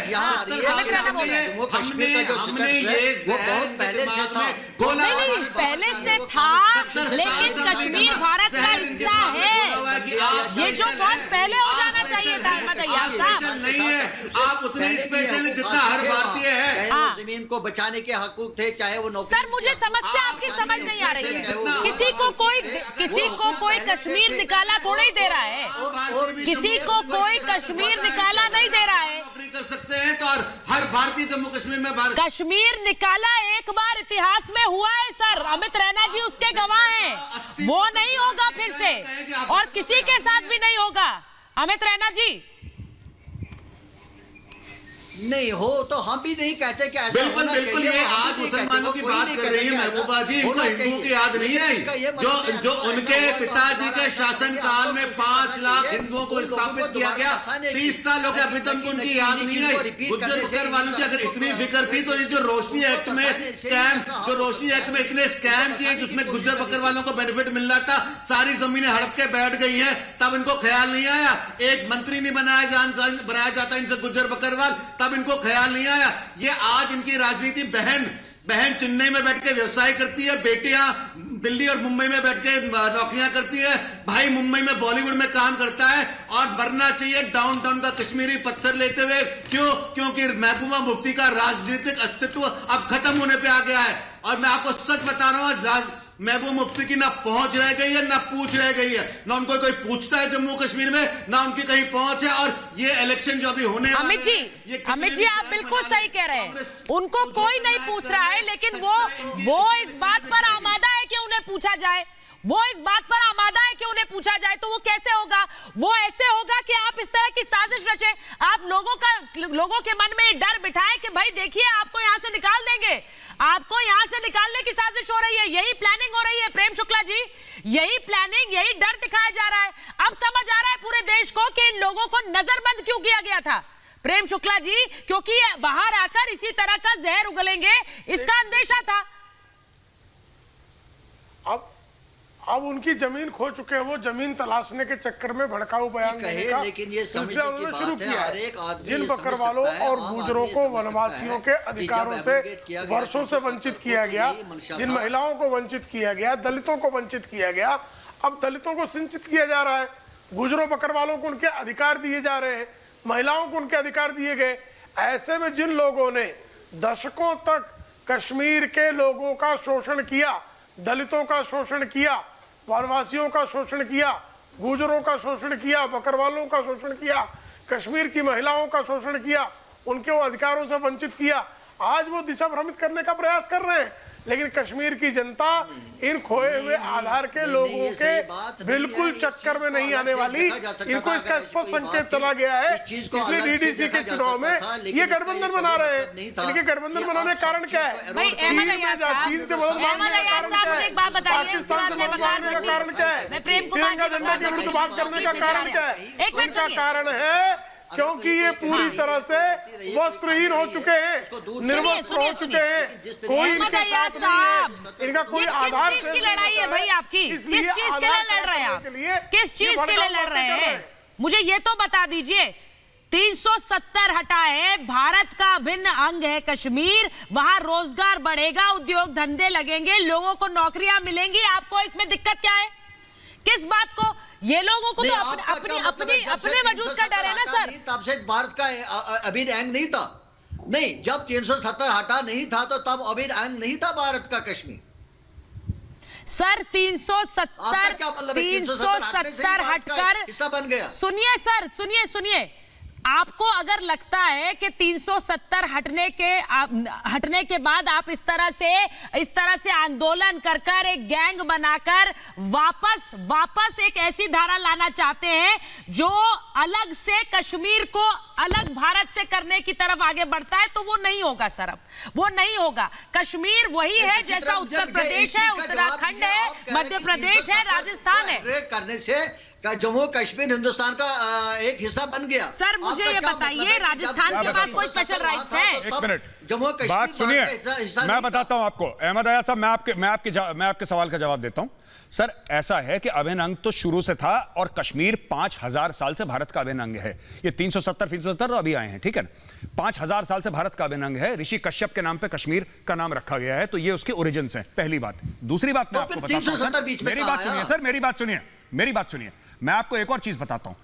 पहले से था, लेकिन कश्मीर भारत का हिस्सा है। ये जो बहुत पहले हो जाना चाहिए था अहमद अयाज साहब। नहीं है, आप उतने स्पेशल जितना हर भारतीय है। जमीन को बचाने के हकूक थे, चाहे वो नौकरी। सर मुझे समस्या आपकी समझ नहीं आ रही है। किसी को कोई कश्मीर निकाला थोड़ा ही दे रहा है, किसी को कोई कश्मीर निकाला नहीं दे रहा है। कर सकते हैं तो और हर भारतीय जम्मू कश्मीर में कश्मीर निकाला एक बार इतिहास में हुआ है सर, अमित रैना जी उसके गवाह हैं। वो नहीं होगा फिर से, और किसी के साथ भी नहीं होगा। अमित रैना जी नहीं हो तो हम भी नहीं कहते कि ऐसा बिल्कुल बिल्कुल। ये आज मुसलमानों की बात कर रही है महबूबा जी, इनको हिंदुओं की याद नहीं है। जो उनके पिताजी के शासन काल में 5 लाख हिंदुओं को स्थापित किया गया, 30 साल हो गए, अभी तक उनकी याद नहीं है। गुज्जर बकर वालों की अगर इतनी फिक्र थी तो ये जो रोशनी एक्ट में इतने स्कैम किए जिसमें गुज्जर बकर वालों को बेनिफिट मिल रहा था, सारी जमीनें हड़प के बैठ गई हैं, तब इनको ख्याल नहीं आया। एक मंत्री नहीं बनाया जाता इनसे गुज्जर बकरवाल, तब इनको ख्याल नहीं आया। ये आज इनकी राजनीति बहन चेन्नई में बैठ के व्यवसाय करती है, बेटियां दिल्ली और मुंबई में बैठ के नौकरियां करती है, भाई मुंबई में बॉलीवुड में काम करता है। और मरना चाहिए डाउनटाउन का कश्मीरी पत्थर लेते हुए। क्योंकि महबूबा मुफ्ती का राजनीतिक अस्तित्व अब खत्म होने पे आ गया है। और मैं आपको सच बता रहा हूं, महबूबा मुफ्ती की ना पहुंच रह गई है ना पूछ रह गई है, ना उनको कोई पूछता है जम्मू कश्मीर में, ना उनकी कहीं पहुंच है। और ये इलेक्शन जो अभी होने अमित जी आप बिल्कुल सही कह रहे हैं, उनको कोई नहीं पूछ रहा है, लेकिन वो इस बात पर आमादा है कि उन्हें पूछा जाए। तो वो कैसे होगा? वो ऐसे होगा कि आप इस तरह की साजिश रचे, आप लोगों के मन में डर बिठाए कि भाई देखिए आपको यहां से निकाल देंगे, आपको यहां से निकालने की साजिश हो रही है, यही प्लानिंग हो रही है प्रेम शुक्ला जी, यही प्लानिंग, यही डर दिखाया जा रहा है। अब समझ आ रहा है पूरे देश को कि इन लोगों को नजरबंद क्यों किया गया था प्रेम शुक्ला जी, क्योंकि बाहर आकर इसी तरह का जहर उगलेंगे, इसका अंदेशा था। अब उनकी जमीन खो चुके हैं, वो जमीन तलाशने के चक्कर में भड़काऊ बयान देने का सिलसिला उन्होंने शुरू किया है। जिन बकरवालों और गुजरों को वनवासियों के अधिकारों से वर्षों से वंचित किया गया, जिन महिलाओं को वंचित किया गया, दलितों को वंचित किया गया, अब दलितों को सिंचित किया जा रहा है, गुजरों बकरवालों को उनके अधिकार दिए जा रहे हैं, महिलाओं को उनके अधिकार दिए गए। ऐसे में जिन लोगों ने दशकों तक कश्मीर के लोगों का शोषण किया, दलितों का शोषण किया, वनवासियों का शोषण किया, गुजरों का शोषण किया, बकरवालों का शोषण किया, कश्मीर की महिलाओं का शोषण किया, उनके वो अधिकारों से वंचित किया, आज वो दिशा भ्रमित करने का प्रयास कर रहे हैं। लेकिन कश्मीर की जनता इन खोए हुए आधार के लोगों के बिल्कुल चक्कर में नहीं आने वाली। इनको इसका स्पष्ट संकेत चला गया है, इसलिए डीडीसी के चुनाव में ये गठबंधन बना रहे हैं। इनके गठबंधन बनाने का कारण क्या है? चीन से मदद मांगने का कारण क्या है? पाकिस्तान से मदद मांगने का कारण क्या है? तिरंगा झंडा के विरुद्ध बात करने का कारण क्या है? इनका कारण है क्योंकि ये पूरी तरह से वस्त्रहीन हो चुके हैं, निर्वस्त्र हो चुके हैं, कोई इनके साथ नहीं है, इनका कोई आधार किस चीज की लड़ाई है भाई आपकी? किस चीज के लिए लड़ रहे हैं आप? किस चीज के लिए लड़ रहे हैं? मुझे ये तो बता दीजिए। 370 हटा है, भारत का अभिन्न अंग है कश्मीर, वहां रोजगार बढ़ेगा, उद्योग धंधे लगेंगे, लोगों को नौकरियां मिलेंगी, आपको इसमें दिक्कत क्या है? किस बात को? ये लोगों को तो अपने वजूद का डर है ना सर। तब से भारत का अभिन्न अंग नहीं था। नहीं, जब 370 हटा नहीं था तो तब अभिन्न अंग नहीं था भारत का कश्मीर। सर 370 हटकर हिस्सा बन गया। सुनिए सर, सुनिए, आपको अगर लगता है कि 370 हटने के बाद आप इस तरह से आंदोलन कर एक गैंग बनाकर वापस एक ऐसी धारा लाना चाहते हैं जो अलग से कश्मीर को अलग भारत से करने की तरफ आगे बढ़ता है, तो वो नहीं होगा सर। अब वो नहीं होगा। कश्मीर वही है जैसा उत्तर प्रदेश है, उत्तराखंड है, मध्य प्रदेश है, राजस्थान है। करने से जम्मू कश्मीर हिंदुस्तान का एक हिस्सा बन गया। सर मुझे ये बताइए, राजस्थान के पास कोई स्पेशल राइट्स हैं? एक मिनट, जम्मू कश्मीर बात सुनिए, मैं बताता हूं आपको। अहमद अयाज साहब, मैं आपके सवाल का जवाब देता हूं। सर ऐसा है कि अभिन्न अंग तो शुरू से था और कश्मीर 5000 साल से भारत का अभिन्न अंग है। ये 370 तो अभी आए हैं, ठीक है ना। 5000 साल से भारत का अभिन्न अंग है। ऋषि कश्यप के नाम पे कश्मीर का नाम रखा गया है, तो ये उसके ओरिजिन है। पहली बात। दूसरी बात मैं आपको बताता हूं, मेरी बात सुनिए सर, मेरी बात सुनिए। मैं आपको एक और चीज बताता हूं।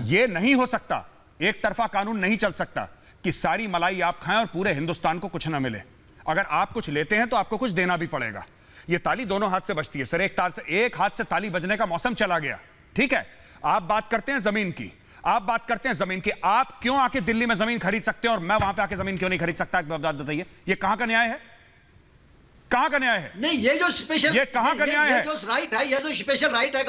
यह नहीं हो सकता, एक तरफा कानून नहीं चल सकता कि सारी मलाई आप खाएं और पूरे हिंदुस्तान को कुछ ना मिले। अगर आप कुछ लेते हैं तो आपको कुछ देना भी पड़ेगा। यह ताली दोनों हाथ से बजती है सर। एक हाथ से ताली बजने का मौसम चला गया, ठीक है। आप बात करते हैं जमीन की, आप क्यों आके दिल्ली में जमीन खरीद सकते हैं और मैं वहां पे आके जमीन क्यों नहीं खरीद सकता? बात बताइए, यह कहां का न्याय है? कहां का न्याय है? नहीं, ये जो स्पेशल, ये कहां का न्याय है? जो राइट है, ये जो स्पेशल राइट है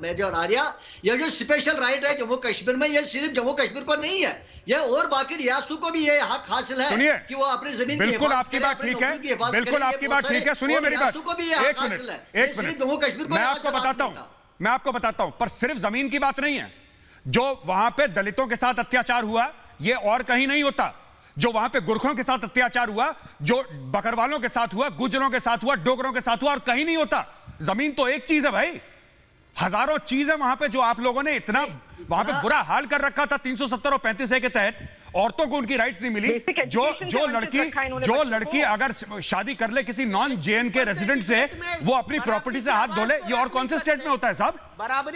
मेजर आर्या, ये जो स्पेशल राइट है जम्मू कश्मीर में, ये सिर्फ जम्मू कश्मीर को नहीं है, ये और बाकी रियासतों को भी ये हक हासिल है कि वो अपनी जमीन की बिल्कुल आपकी बात ठीक है, बिल्कुल आपकी बात ठीक है। सुनिए मेरी बात, एक मिनट, जम्मू कश्मीर को मैं आपको बताता हूं, पर सिर्फ जमीन की बात नहीं है। जो वहां पे दलितों के साथ अत्याचार हुआ, ये और कहीं नहीं होता। जो वहां पे गुरखों के साथ अत्याचार हुआ, जो बकरवालों के साथ हुआ, गुजरों के साथ हुआ, डोगरों के साथ हुआ, और कहीं नहीं होता। जमीन तो एक चीज है भाई, हजारों चीज है वहां पे जो आप लोगों ने इतना वहां पे बुरा हाल कर रखा था 370 और 35A के तहत। औरतों को उनकी राइट्स नहीं मिली। जो लड़की अगर शादी कर ले किसी नॉन जेएन के रेजिडेंट से, वो अपनी प्रॉपर्टी से हाथ धो ले, ये और कौन से स्टेट में होता है साहब?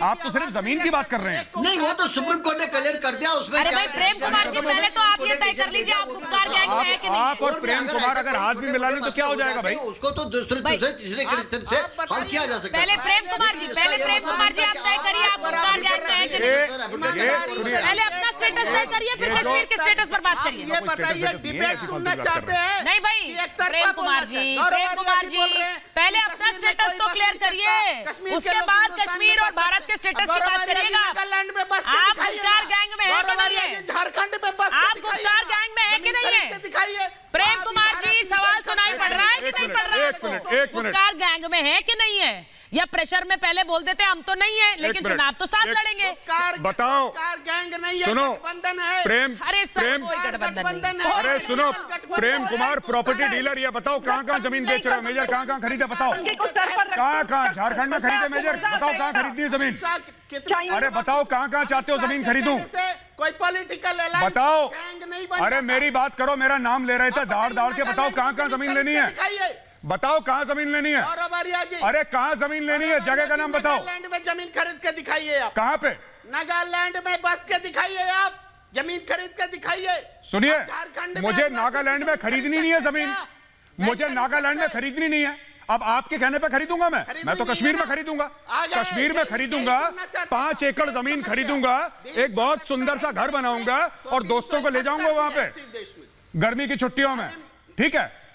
आप तो सिर्फ जमीन की बात कर रहे हैं। नहीं, वो तो सुप्रीम कोर्ट ने क्लियर कर दिया उसमें। अरे भाई प्रेम कुमार जी, पहले तो आप ये तय कर लीजिए आप गुप्कार गैंग में है कि नहीं। आप और प्रेम कुमार अगर हाथ भी मिला लें तो क्या हो जाएगा भाई? उसको तो दूसरे तीसरे से हल किया जा सकता है। पहले प्रेम कुमार जी आप तय करिए आप गुप्कार गैंग में है कि नहीं। पहले अपना स्टेटस तय करिए, फिर कश्मीर के स्टेटस पर बात करिए। ये बताइए, डिबेट सुनना चाहते हैं? नहीं भाई प्रेम कुमार जी, पहले अपना स्टेटस तो क्लियर करिए, उसके बाद कश्मीर और भारत के स्टेटस की बात करिएगा। आप गुप्कार गैंग में है कि नहीं है? झारखंड में बस आप गुप्कार गैंग में है कि नहीं है? दिखाइए प्रेम कुमार जी, सवाल सुनाई पड़ रहा है कि नहीं पड़ रहा है? गुप्कार गैंग में है कि नहीं है? या प्रेशर में पहले बोल देते हम तो नहीं है, लेकिन चुनाव तो साथ लड़ेंगे। बताओ, गैंग नहीं है, सुनो गठबंधन है। प्रेम, अरे गठबंधन है। अरे सुनो प्रेम कुमार, प्रॉपर्टी डीलर, ये बताओ कहां जमीन बेच रहे हो मेजर? कहां खरीदे बताओ? कहां? झारखंड में खरीदे मेजर? बताओ कहां खरीदनी है जमीन? अरे बताओ कहां चाहते हो जमीन खरीदूं? कोई पॉलिटिकल बताओ। अरे मेरी बात करो, मेरा नाम ले रहे थे दाड़ के। बताओ कहां जमीन लेनी है? बताओ कहां जमीन लेनी है? अरे कहां जमीन लेनी है? जगह का नाम बताओ। नागालैंड में जमीन खरीद के दिखाइए आप। कहां पे? नागालैंड में बस के दिखाइए आप, जमीन खरीद के दिखाइए। सुनिए, मुझे नागालैंड में खरीदनी नहीं है जमीन, मुझे नागालैंड में खरीदनी नहीं है। अब आपके कहने पे खरीदूंगा मैं तो कश्मीर में खरीदूंगा। कश्मीर में खरीदूंगा, 5 एकड़ जमीन खरीदूंगा, एक बहुत सुंदर सा घर बनाऊंगा और दोस्तों को ले जाऊंगा वहां पे गर्मी की छुट्टियों में, ठीक है?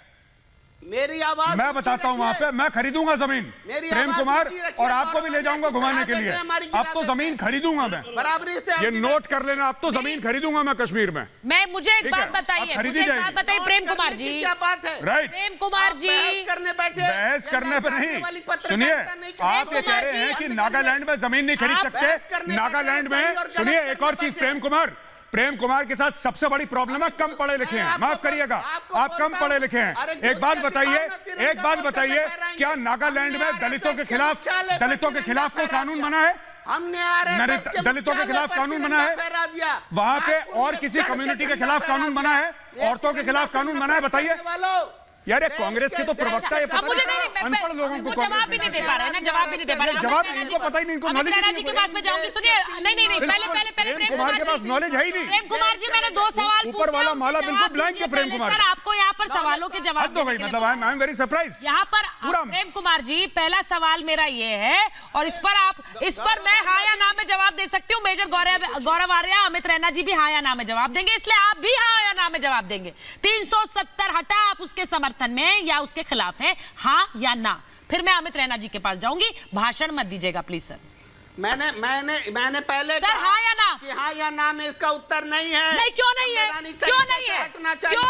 मेरी आवाज मैं बताता हूं वहां पे मैं खरीदूंगा जमीन, प्रेम कुमार, और आपको भी ले जाऊंगा घुमाने के लिए। अब तो जमीन खरीदूंगा मैं, बराबरी से ये नोट कर लेना। अब तो जमीन खरीदूंगा मैं कश्मीर में। मुझे एक बात बताइए, प्रेम कुमार जी, क्या बात है? राइट, प्रेम कुमार जी बहस करने पर नहीं। सुनिए, आप ये कह रहे हैं कि नागालैंड में जमीन नहीं खरीद सकते। नागालैंड में, सुनिए एक और चीज प्रेम कुमार, प्रेम कुमार के साथ सबसे बड़ी प्रॉब्लम है कम पढ़े लिखे हैं। माफ करिएगा, आप कम पढ़े लिखे हैं। एक बात बताइए, क्या नागालैंड में दलितों के खिलाफ कोई कानून बना है? हमने दलितों के खिलाफ कानून बना है? वहां पे और किसी कम्युनिटी के खिलाफ कानून बना है? औरतों के खिलाफ कानून बना है? बताइए यार, कांग्रेस के तो प्रवक्ता है, अनपढ़ लोगों को जवाब भी नहीं दे पा रहे हैं ना, जवाब भी नहीं दे पा रहे हैं। जवाब इनको पता ही नहीं, इनको नॉलेज नहीं है। के पास में जाऊंगी, सुनिए, नहीं पहले प्रेम कुमार के पास नॉलेज है ही नहीं। प्रेम कुमार जी, मैंने 2 सवाल ऊपर वाला माला बिल्कुल ब्लैंक है प्रेम कुमार। सर, आपको यहाँ पर सवालों के जवाब हद हो गई, मतलब आई एम वेरी सरप्राइज यहाँ पर। प्रेम कुमार जी, पहला सवाल मेरा ये है, और इस पर मैं हाँ या ना में जवाब दे सकती हूँ। मेजर गौरव आर्या, अमित रैना जी भी हाँ या ना में जवाब देंगे, इसलिए आप भी हाँ या ना में जवाब देंगे। 370 हटा, आप उसके समर्थन में या उसके खिलाफ है, हाँ या ना? फिर मैं अमित रैना जी के पास जाऊंगी, भाषण मत दीजिएगा प्लीज सर। मैंने पहले सर हाँ या ना कि हाँ या ना में इसका उत्तर नहीं है। नहीं, क्यों नहीं है? क्यों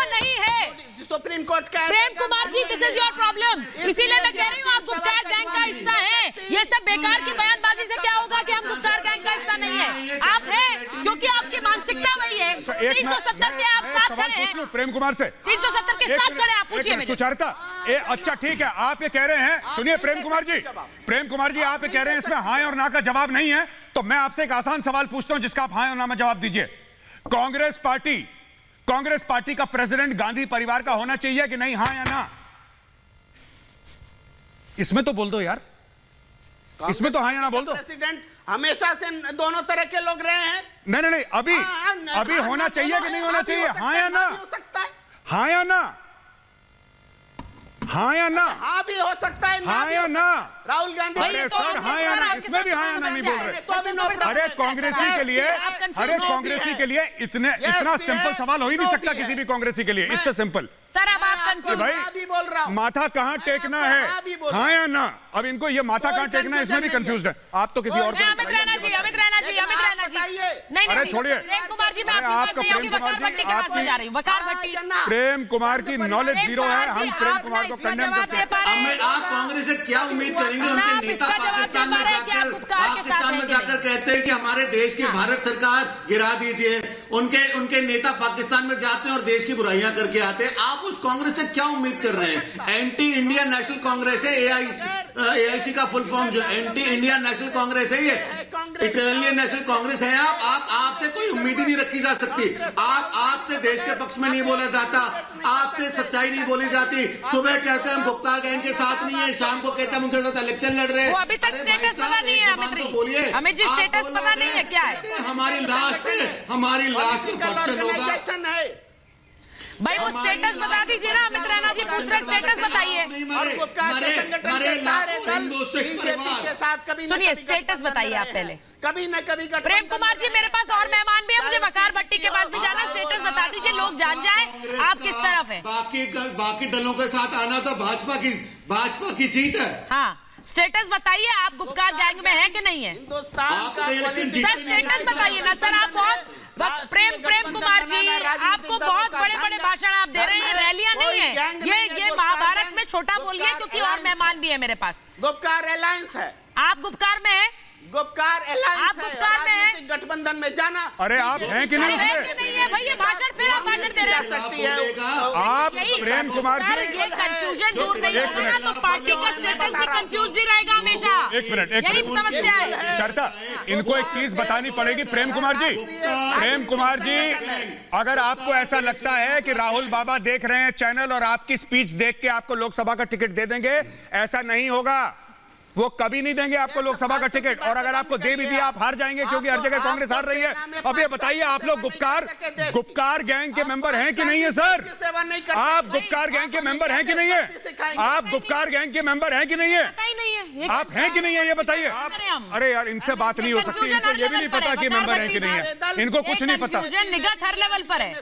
नहीं है? सुप्रीम कोर्ट का Prem Kumar ji, this is your problem. इसीलिए मैं कह रही हूँ आप गुप्कार गैंग का हिस्सा हैं। ये सब बेकार की बयानबाजी से क्या होगा कि हम गुप्कार गैंग का हिस्सा नहीं है? आप हैं, क्योंकि आपकी मानसिकता वही है। 370 के आप साथ खड़े हैं। प्रेम कुमार से 370 के साथ खड़े, आप पूछिए मुझे। सुचारिता, अच्छा ठीक है, आप ये कह रहे हैं, सुनिए प्रेम कुमार जी, आप ये कह रहे हैं इसमें हाँ और ना का जवाब नहीं है, तो मैं आपसे एक आसान सवाल पूछता हूं जिसका आप हाँ और ना में जवाब दीजिए। कांग्रेस पार्टी का प्रेसिडेंट गांधी परिवार का होना चाहिए कि नहीं? हाँ या ना? इसमें तो बोल दो यार, इसमें तो हाँ या ना बोल दो। प्रेसिडेंट हमेशा से दोनों तरह के लोग रहे हैं। नहीं, अभी होना चाहिए कि नहीं होना चाहिए? हाँ या ना? हो सकता है। हाँ या ना? हाँ या ना? हाँ भी हो सकता है। हाँ या ना? राहुल गांधी, अरे सर हाँ या ना, इसमें भी हाँ या ना नहीं बोल रहे। अरे कांग्रेसी के लिए इतना सिंपल सवाल हो ही नहीं सकता किसी भी कांग्रेसी के लिए, इससे सिंपल। सर अब आप कंफ्यूज, भी बोल रहा हूं, माथा कहाँ टेकना है? हाँ या ना? अब इनको ये माथा कहाँ टेकना है इसमें भी कंफ्यूज है। आप तो किसी और को। अमित रैना जी नहीं, अरे छोड़िए प्रेम कुमार जी, मैं आपके पास नहीं होगी, वकार भट्टी के पास में जा रही हूँ। वकार भट्टी, प्रेम कुमार की नॉलेज जीरो है, हम प्रेम कुमार को कंडेम करते हैं। आप कांग्रेस से क्या उम्मीद करेंगे? उनके नेता पाकिस्तान में जाकर कहते हैं कि हमारे देश की भारत सरकार गिरा दीजिए। उनके नेता पाकिस्तान में जाते हैं और देश की बुराइयां करके आते हैं। आप उस कांग्रेस से क्या उम्मीद कर रहे हैं? एंटी इंडियन नेशनल कांग्रेस है, एआईसी का फुल फॉर्म जो एंटी इंडियन नेशनल कांग्रेस है, ये इटालियन नेशनल कांग्रेस है। आपसे कोई उम्मीद ही नहीं रखी जा सकती। आपसे देश के पक्ष में नहीं बोला जाता, आपसे सच्चाई नहीं बोली जाती। सुबह कहते हैं हम गुप्कार गैंग के साथ नहीं है, शाम को कहते हैं हम उनके साथ इलेक्शन लड़ रहे हैं। अभी तक स्टेटस पता नहीं है अमित जी, स्टेटस पता नहीं है क्या है? हमारी लास्ट ऑर्गेनाइजेशन है भाई, वो स्टेटस बता दीजिए ना। अमित रैना जी पूछ रहे, स्टेटस बताइए। सुनिए, स्टेटस बताइए आप पहले। कभी न कभी प्रेम कुमार जी, मेरे पास और मेहमान भी है, मुझे वकार भट्टी के पास भी जाना। स्टेटस बता दीजिए, लोग जान जाए आप किस तरफ है। बाकी दलों के साथ आना तो भाजपा की जीत है। हाँ, स्टेटस बताइए, आप गुप्कार गैंग में है कि नहीं है? सर स्टेटस बताइए ना सर। आप बहुत प्रेम कुमार जी, आपको बहुत बड़े बड़े भाषण आप दे रहे हैं, रैलियां नहीं है ये महाभारत में छोटा बोलिए, क्योंकि और मेहमान भी है मेरे पास। गुप्कार अलायंस है। आप गुप्कार में है? गुप्कार अलायंस, आप गुप्कार में है? गठबंधन में जाना। अरे आप हैं कि नहीं? नहीं है भाई, ये भाषण फिर आप भाषण दे रहे हैं। आप प्रेम कुमार जी, ये कंफ्यूजन दूर नहीं होगा ना, तो पार्टी का स्टेटस भी कंफ्यूज ही रहेगा हमेशा। एक मिनट यही समस्या है। चर्चा, इनको एक चीज बतानी पड़ेगी प्रेम कुमार जी, अगर आपको ऐसा लगता है कि राहुल बाबा देख रहे हैं चैनल और आपकी स्पीच देख के आपको लोकसभा का टिकट दे देंगे, ऐसा नहीं होगा। वो कभी नहीं देंगे आपको लोकसभा का टिकट, और अगर आपको दे भी दिया आप हार जाएंगे, क्योंकि हर जगह कांग्रेस हार रही है। अब ये बताइए, आप लोग गुप्कार गैंग के मेंबर हैं कि नहीं है? सर आप गुप्कार गैंग के मेंबर हैं कि नहीं है? आप गुप्कार गैंग के मेंबर हैं कि नहीं है? आप हैं कि नहीं है, ये बताइए। अरे यार, इनसे बात नहीं हो सकती। इनको ये भी नहीं पता कि मेंबर है कि नहीं है, इनको कुछ नहीं पता। निगत हर लेवल पर है।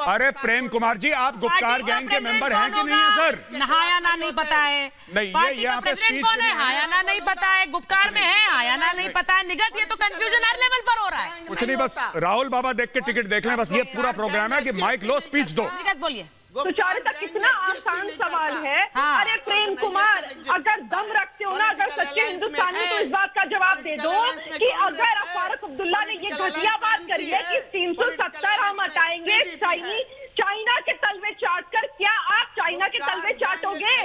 अरे प्रेम कुमार जी, आप गुप्कार गैंग के मेंबर हैं कि नहीं है? सर नहाया ना नहीं पता है, नहीं, ये प्रेसिडेंट कौन है हाया ना नहीं पता है, गुप्कार में है हाया ना नहीं पता है, निगत, ये तो कंफ्यूजन हर लेवल पर हो रहा है। कुछ नहीं, बस राहुल बाबा देख के टिकट देख लें, बस ये पूरा प्रोग्राम है कि माइक लो, स्पीच दो। निगत बोलिए। सुचारिता कितना आसान सवाल है। अरे प्रेम कुमार, अगर दम रखते हो ना, अगर सच्चे हिंदुस्तानी, तो इस बात का जवाब दे दो कि अगर फारूक अब्दुल्ला ने ये घटिया बात करी है कि 370 हम हटाएंगे चाइना के तलवे चाट कर, क्या आप चाइना के तलवे चाटोगे?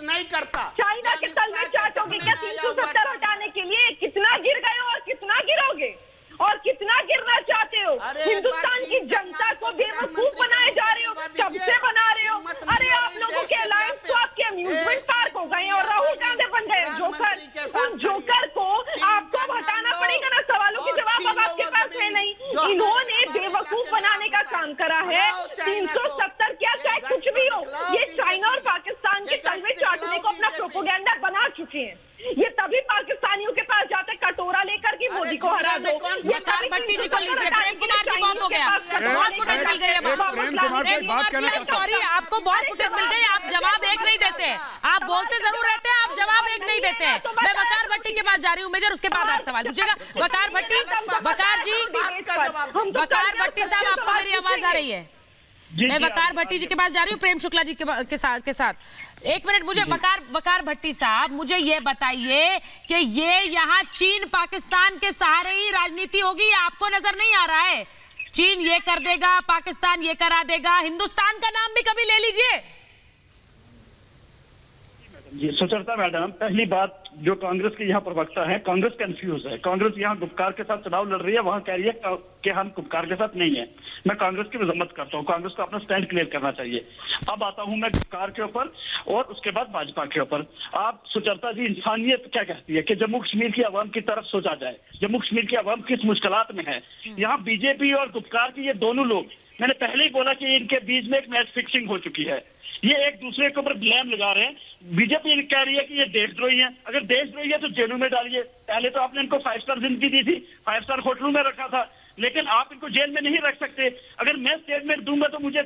नहीं करता। चाइना के तलवे चाटोगे क्या 370 हटाने के लिए? कितना गिर गए हो और कितना गिरोगे और कितना गिरना चाहते हो? हिंदुस्तान की जनता को बेवकूफ बनाए जा रहे हो, कब से बना रहे हो? अरे आप लोगों के अलायंस तो आपके अम्यूजमेंट पार्क हो गए और राहुल गांधी बन गए जोकर। उन जोकर को आपको अब हटाना पड़ेगा ना। सवालों के जवाब अब आपके पास है नहीं। इन्होंने बेवकूफ बनाने का काम करा है। 370 क्या चाहे कुछ भी हो, ये चाइना और पाकिस्तान के तलवे चाटने को अपना प्रोपोगेंडा बना चुके हैं। ये तभी पाकिस्तानियों के पास जाते कटोरा लेकर कि मोदी को हरा दो। ये वकार भट्टी जी को लीजिए। प्रेम कुमार जी बहुत हो गया, बहुत फुटेज मिल गई है। प्रेम कुमार जी सॉरी, आपको बहुत फुटेज मिल गई, आप जवाब एक नहीं देते। आप बोलते जरूर रहते हैं, आप जवाब एक नहीं देते। मैं वकार भट्टी के पास जा रही हूँ मेजर, उसके बाद आप सवाल पूछेगा। वकार भट्टी, वकार जी, वकार भट्टी साहब, आपको मेरी आवाज आ रही है? मैं वकार भट्टी जी के पास जा रही हूँ, प्रेम शुक्ला जी के साथ। एक मिनट, मुझे वकार भट्टी साहब मुझे ये बताइए कि ये यहाँ चीन पाकिस्तान के सहारे ही राजनीति होगी, आपको नजर नहीं आ रहा है? चीन ये कर देगा, पाकिस्तान ये करा देगा, हिंदुस्तान का नाम भी कभी ले लीजिए। जी सुचरिता मैडम, पहली बात, जो कांग्रेस के यहाँ प्रवक्ता है, कांग्रेस कंफ्यूज है। कांग्रेस यहाँ गुपकार के साथ चुनाव लड़ रही है, वहाँ कह रही है कि हम गुपकार के साथ नहीं है। मैं कांग्रेस की मजम्मत करता हूँ, कांग्रेस को अपना स्टैंड क्लियर करना चाहिए। अब आता हूँ मैं गुपकार के ऊपर और उसके बाद भाजपा के ऊपर। आप सुचरिता जी, इंसानियत क्या कहती है कि जम्मू कश्मीर की आवाम की तरफ सोचा जाए। जम्मू कश्मीर की आवाम किस मुश्किलात में है। यहाँ बीजेपी और गुपकार की ये दोनों लोग, मैंने पहले ही बोला कि इनके बीच में एक मैच फिक्सिंग हो चुकी है। ये एक दूसरे के ऊपर ब्लेम लगा रहे हैं। बीजेपी कह रही है कि ये देशद्रोही है। अगर देशद्रोही है तो जेलों में डालिए। पहले तो आपने इनको 5 स्टार जिंदगी दी थी, 5 स्टार होटलों में रखा था, लेकिन आप इनको जेल में नहीं रख सकते। अगर मैं स्टेटमेंट दूंगा तो मुझे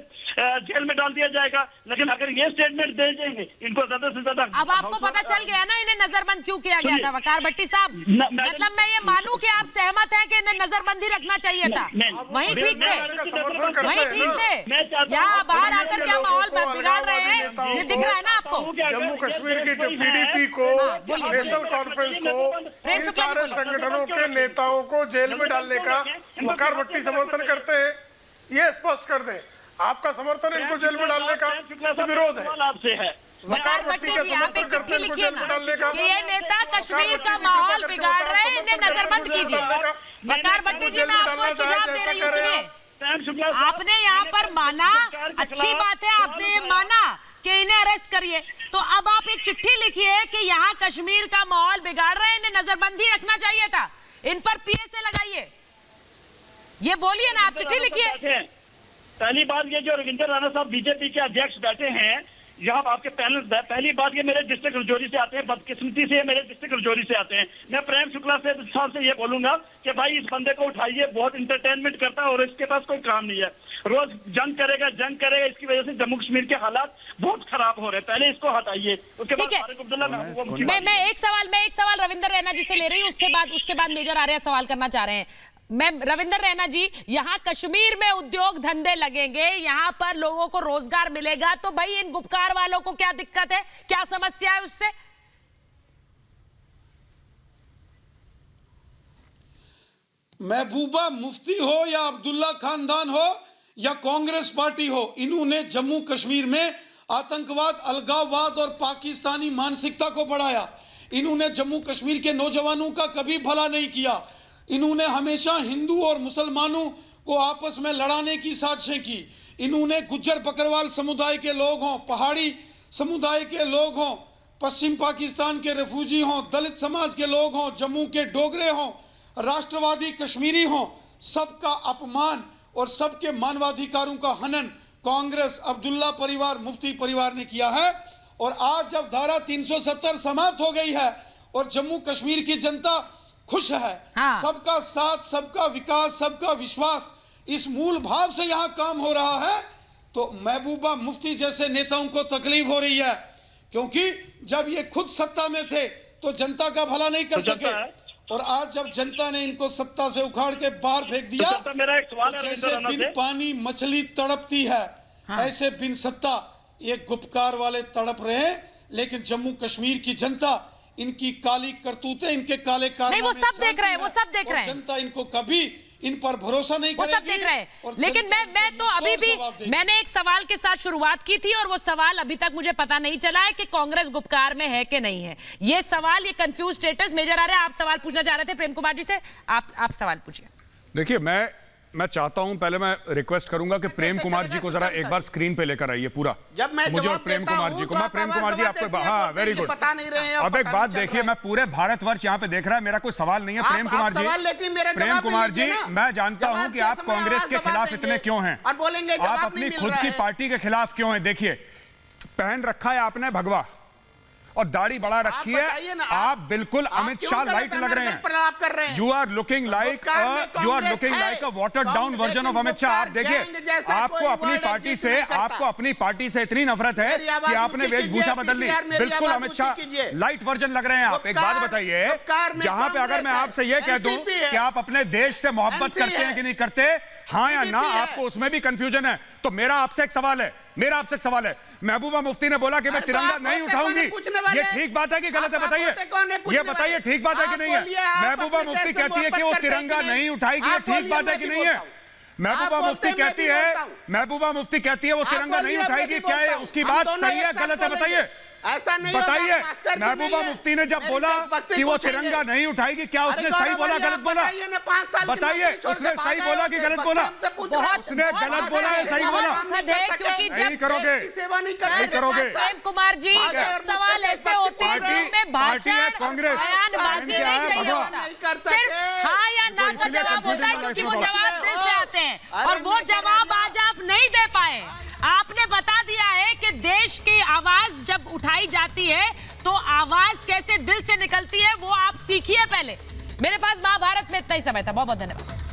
जेल में डाल दिया जाएगा, लेकिन अगर ये स्टेटमेंट दे देंगे इनको ज्यादा से ज्यादा। अब आपको पता चल गया ना इन्हें नजरबंद क्यों किया गया था वकार भट्टी साहब? मतलब मैं ये मानूं कि आप सहमत हैं कि इन्हें नजरबंदी रखना चाहिए था, वही ठीक थे, वही ठीक थे। यहाँ बाहर आकर क्या माहौल बिगाड़ रहे हैं, ये दिख रहा है ना आपको? जम्मू कश्मीर की जो PDP को, नेशनल कॉन्फ्रेंस को, इन सारे संगठनों के नेताओं को जेल में डालने का वकार भट्टी समर्थन करते हैं, ये स्पष्ट कर दें। आपका समर्थन इनको जेल में डालने का विरोध है? आपसे है वकार भट्टी जी, आप एक चिट्ठी लिखिए ना कि ये नेता कश्मीर का माहौल बिगाड़ रहे हैं, इन्हें नजरबंद कीजिए। वकार भट्टी जी, मैं आपको एक सुझाव दे रही हूँ, सुनिए। आपने यहाँ पर माना, अच्छी बात है, आपने ये माना कि इन्हें अरेस्ट करिए, तो अब आप एक चिट्ठी लिखिए कि यहाँ कश्मीर का माहौल बिगाड़ रहे हैं, इन्हें नजरबंदी रखना चाहिए था, इन पर PSA लगाइए। ये बोलिए ना, आप चिट्ठी लिखिए। पहली बात, ये जो रविंदर राणा साहब बीजेपी के अध्यक्ष बैठे हैं यहाँ आपके पैनल, पहली बात ये मेरे डिस्ट्रिक्ट रजौरी से आते हैं, बदकिस्मती से मेरे डिस्ट्रिक्ट रजौरी से आते हैं। मैं प्रेम शुक्ला साहब से ये बोलूंगा कि भाई इस बंदे को उठाइए, बहुत इंटरटेनमेंट करता है और इसके पास कोई काम नहीं है, रोज जंग करेगा। इसकी वजह से जम्मू कश्मीर के हालात बहुत खराब हो रहे हैं, पहले इसको हटाइए, उसके बाद फारूक अब्दुल्ला। मैं एक सवाल रविंदर रैना जी से ले रही हूँ, उसके बाद मेजर आर्या सवाल करना चाह रहे हैं। मैं रविंदर रैना जी, यहाँ कश्मीर में उद्योग धंधे लगेंगे, यहाँ पर लोगों को रोजगार मिलेगा, तो भाई इन गुपकार वालों को क्या दिक्कत है, क्या समस्या है उससे? महबूबा मुफ्ती हो या अब्दुल्ला खानदान हो या कांग्रेस पार्टी हो, इन्होंने जम्मू कश्मीर में आतंकवाद, अलगाववाद और पाकिस्तानी मानसिकता को बढ़ाया। इन्होंने जम्मू कश्मीर के नौजवानों का कभी भला नहीं किया। इन्होंने हमेशा हिंदू और मुसलमानों को आपस में लड़ाने की साजिशें की। इन्होंने गुज्जर बकरवाल समुदाय के लोग हों, पहाड़ी समुदाय के लोग हों, पश्चिम पाकिस्तान के रेफ्यूजी हों, दलित समाज के लोग हों, जम्मू के डोगरे हों, राष्ट्रवादी कश्मीरी हों, सबका अपमान और सबके मानवाधिकारों का हनन कांग्रेस, अब्दुल्ला परिवार, मुफ्ती परिवार ने किया है। और आज जब धारा 370 समाप्त हो गई है और जम्मू कश्मीर की जनता खुश है, सबका साथ, सबका विकास, सबका विश्वास, इस मूल भाव से यहाँ काम हो रहा है, तो महबूबा मुफ्ती जैसे नेताओं को तकलीफ हो रही है, क्योंकि जब ये खुद सत्ता में थे तो जनता का भला नहीं कर सके, और आज जब जनता ने इनको सत्ता से उखाड़ के बाहर फेंक दिया, मेरा एक सवाल तो जैसे बिन पानी मछली तड़पती है, ऐसे बिन सत्ता ये गुपकार वाले तड़प रहे हैं, लेकिन जम्मू कश्मीर की जनता इनकी काली करतूतें, इनके काले कारनामे नहीं, वो सब देख रहे हैं, वो सब देख रहे हैं। जनता इनको कभी इन पर भरोसा नहीं करेगी। वो सब देख रहे हैं। लेकिन मैं तो अभी भी मैंने एक सवाल के साथ शुरुआत की थी और वो सवाल अभी तक मुझे पता नहीं चला है कि कांग्रेस गुपकार में है कि नहीं है। ये सवाल, ये कंफ्यूज स्टेटस मेजर आ रहा है। आप सवाल पूछना चाह रहे थे प्रेम कुमार जी से, आप सवाल पूछिए। देखिए, मैं चाहता हूं, पहले मैं रिक्वेस्ट करूंगा कि प्रेम कुमार जी को जरा एक बार स्क्रीन पे लेकर आइए पूरा। जब मैं मुझे और प्रेम कुमार जी को, मैं प्रेम कुमार जी आपको, हाँ वेरी गुड, बता नहीं रहे हैं। अब एक बात देखिए, मैं पूरे भारतवर्ष यहाँ पे देख रहा है, मेरा कोई सवाल नहीं है प्रेम कुमार जी। प्रेम कुमार जी, मैं जानता हूँ कि आप कांग्रेस के खिलाफ इतने क्यों हैं, आप अपनी खुद की पार्टी के खिलाफ क्यों हैं। देखिए, पहन रखा है आपने भगवा और दाढ़ी बढ़ा रखी है, आप बिल्कुल अमित शाह लाइट लग रहे हैं। You are looking like a watered down version of Amit Shah. आप देखिए, आपको अपनी पार्टी से इतनी नफरत है कि आपने वेशभूषा बदल ली, बिल्कुल अमित शाह लाइट वर्जन लग रहे हैं आप। एक बात बताइए, जहां पे अगर मैं आपसे यह कह दूं कि आप अपने देश से मोहब्बत करते हैं कि नहीं करते, हाँ या ना, आपको उसमें भी कंफ्यूजन है, तो मेरा आपसे एक सवाल है, महबूबा मुफ्ती ने बोला कि मैं तिरंगा नहीं उठाऊंगी, ये ठीक बात है कि गलत है? बताइए, ये बताइए, ठीक बात है कि नहीं है? महबूबा मुफ्ती कहती है कि वो तिरंगा नहीं उठाएगी, ये ठीक बात है कि नहीं है? महबूबा मुफ्ती कहती है वो तिरंगा नहीं उठाएगी, क्या है उसकी बात सही है गलत है? बताइए, ऐसा नहीं बताइए। महबूबा मुफ्ती ने जब बोला कि वो तिरंगा नहीं उठाएगी, क्या उसने सही बोला गलत बोला? बताइए, उसने सही बोला कि गलत बोला? उसने गलत बोला है सही बोला? नहीं करोगे, नहीं करोगे। प्रेम कुमार जी, सवाल ऐसे होते हैं जिनमें भाषण, कांग्रेस, बयानबाजी नहीं चाहिए होता, सिर्फ हाँ या ना का जवाब होता है, क्योंकि वो जवाब दिल से आते हैं और वो जवाब आज आप नहीं दे पाए। आपने बता दिया है कि देश की आवाज जब उठाई जाती है तो आवाज कैसे दिल से निकलती है, वो आप सीखिए पहले। मेरे पास महाभारत में इतना ही समय था। बहुत बहुत धन्यवाद।